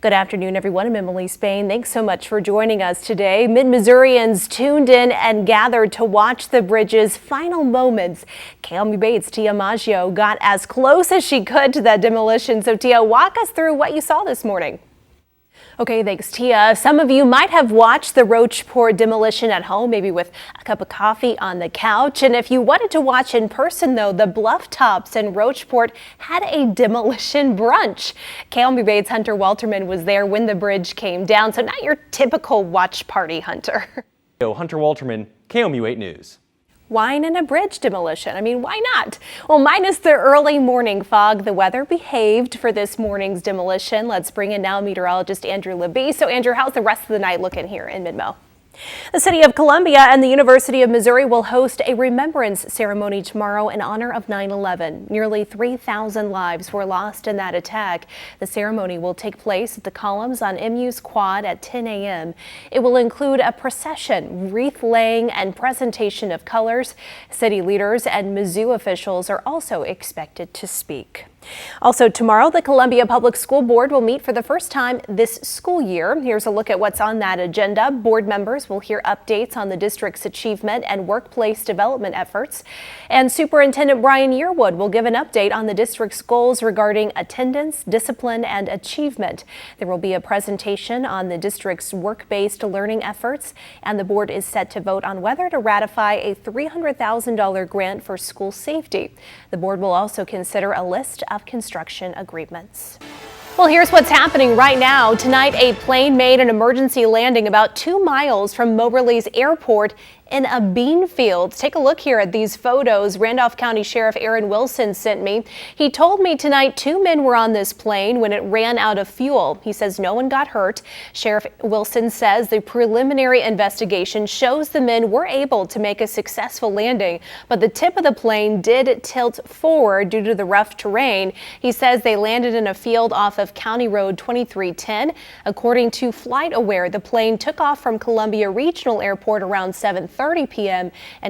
Good afternoon, everyone. I'm Emily Spain. Thanks so much for joining us today. Mid-Missourians tuned in and gathered to watch the bridge's final moments. KOMU Bates' Tia Maggio got as close as she could to that demolition. So Tia, walk us through what you saw this morning. Okay, thanks, Tia. Some of you might have watched the Rocheport demolition at home, maybe with a cup of coffee on the couch. And if you wanted to watch in person, though, the Bluff Tops in Rocheport had a demolition brunch. KOMU Bates' Hunter Walterman was there when the bridge came down, so not your typical watch party, Hunter. Hunter Walterman, KOMU 8 News. Wine and a bridge demolition. I mean, why not? Well, minus the early morning fog, the weather behaved for this morning's demolition. Let's bring in now meteorologist Andrew Libby. So, Andrew, how's the rest of the night looking here in Mid-Mo? The City of Columbia and the University of Missouri will host a remembrance ceremony tomorrow in honor of 9/11. Nearly 3,000 lives were lost in that attack. The ceremony will take place at the Columns on MU's Quad at 10 a.m. It will include a procession, wreath laying, and presentation of colors. City leaders and Mizzou officials are also expected to speak. Also tomorrow, the Columbia Public School Board will meet for the first time this school year. Here's a look at what's on that agenda. Board members will hear updates on the district's achievement and workplace development efforts. And Superintendent Brian Yearwood will give an update on the district's goals regarding attendance, discipline, and achievement. There will be a presentation on the district's work-based learning efforts, and the board is set to vote on whether to ratify a $300,000 grant for school safety. The board will also consider a list of construction agreements. Well, here's what's happening right now. Tonight, a plane made an emergency landing about 2 miles from Moberly's airport in a bean field. Take a look here at these photos Randolph County Sheriff Aaron Wilson sent me. He told me tonight 2 men were on this plane when it ran out of fuel. He says no one got hurt. Sheriff Wilson says the preliminary investigation shows the men were able to make a successful landing, but the tip of the plane did tilt forward due to the rough terrain. He says they landed in a field off of County Road 2310. According to FlightAware, the plane took off from Columbia Regional Airport around 7:30 p.m. and